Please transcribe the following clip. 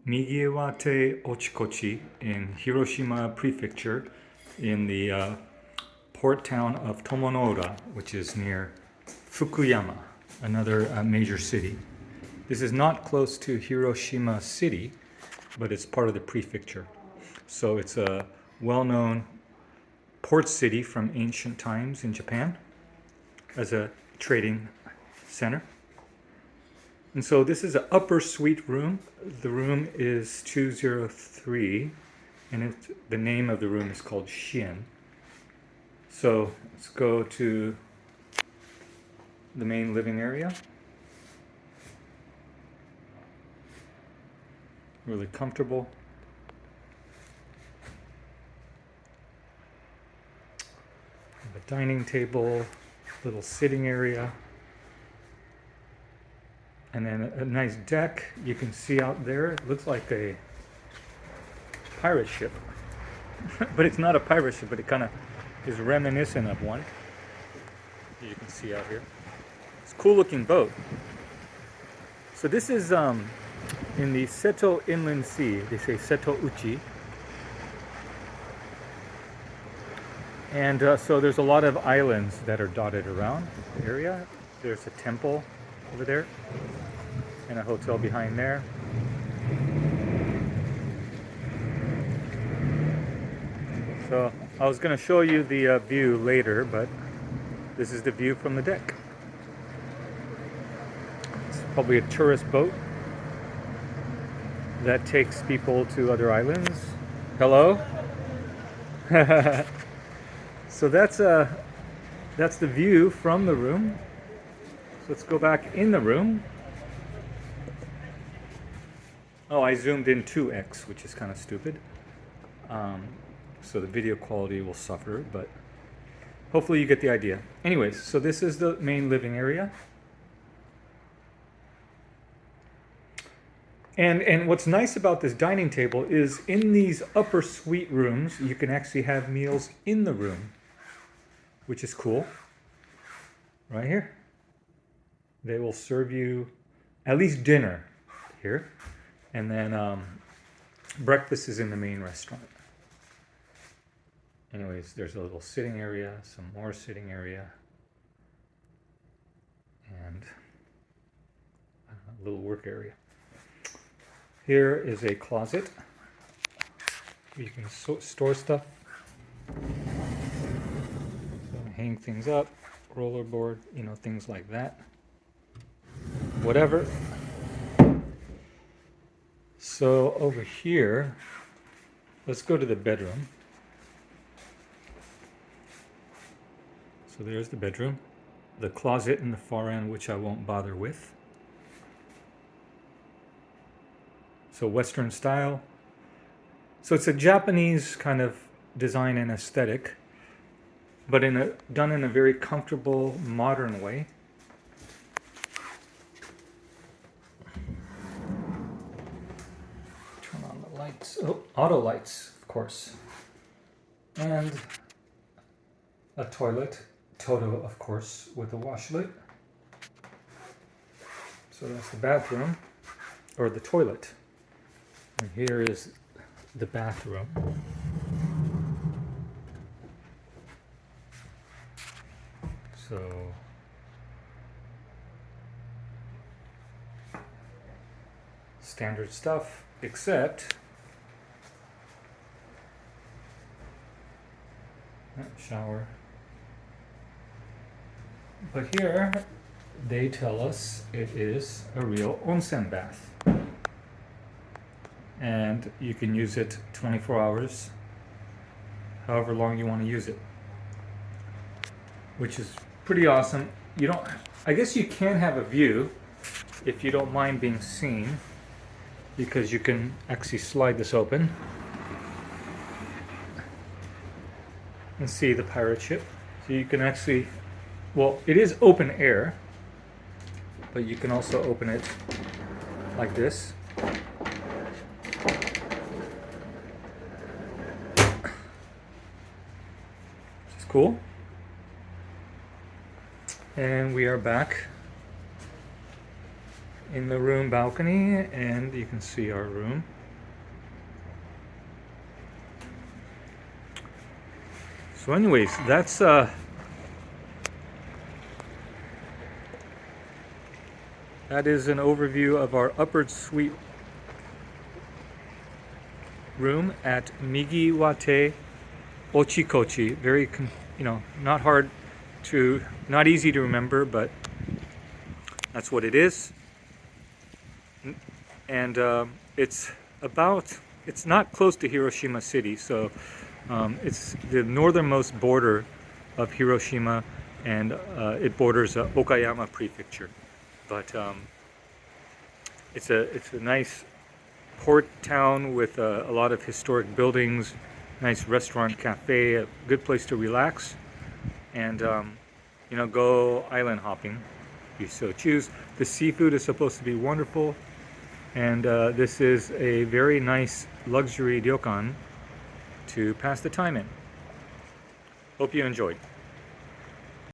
Migiwatei Ochi Kochi in Hiroshima Prefecture in the port town of Tomonoura, which is near Fukuyama, another major city. This is not close to Hiroshima City, but it's part of the prefecture. So it's a well-known port city from ancient times in Japan as a trading center. And so this is an upper suite room. The room is 203, and the name of the room is called Shin. So let's go to the main living area. Really comfortable. A dining table, little sitting area, and then a nice deck. You can see out there, it looks like a pirate ship. But it's not a pirate ship, but it kind of is reminiscent of one. As you can see out here. It's a cool looking boat. So this is in the Seto Inland Sea. They say Seto Uchi. And so there's a lot of islands that are dotted around the area. There's a temple over there and a hotel behind there. So I was going to show you the view later, but this is the view from the deck. It's probably a tourist boat that takes people to other islands. Hello? So that's the view from the room. So let's go back in the room. Oh, I zoomed in 2x, which is kind of stupid. So the video quality will suffer, but hopefully you get the idea. Anyways, so this is the main living area. And what's nice about this dining table is in these upper suite rooms, you can actually have meals in the room, which is cool. Right here. They will serve you at least dinner here. And then breakfast is in the main restaurant. Anyways, there's a little sitting area, some more sitting area, and a little work area. Here is a closet where you can store stuff. So hang things up, rollerboard, things like that. Whatever. So over here, let's go to the bedroom. So there's the bedroom. The closet in the far end, which I won't bother with. So Western style. So it's a Japanese kind of design and aesthetic, but done in a very comfortable, modern way. Turn on the lights. Oh, auto lights, of course. And a toilet. Toto, of course, with a washlet. So that's the bathroom, or the toilet. And here is the bathroom. So standard stuff, except shower. But here they tell us it is a real onsen bath. And you can use it 24 hours, however long you want to use it, which is pretty awesome. I guess you can have a view if you don't mind being seen, because you can actually slide this open and see the pirate ship. So you can actually, it is open air, but you can also open it like this. Cool. And we are back in the room balcony, and you can see our room. So anyways, that is an overview of our upper suite room at Migiwatei Ochi Kochi. Very, not easy to remember, but that's what it is. And it's not close to Hiroshima City, so it's the northernmost border of Hiroshima, and it borders Fukuyama Prefecture. But it's a nice port town with a lot of historic buildings, nice restaurant, cafe, a good place to relax, and go island hopping if you so choose. The seafood is supposed to be wonderful, and this is a very nice luxury ryokan to pass the time in. Hope you enjoyed.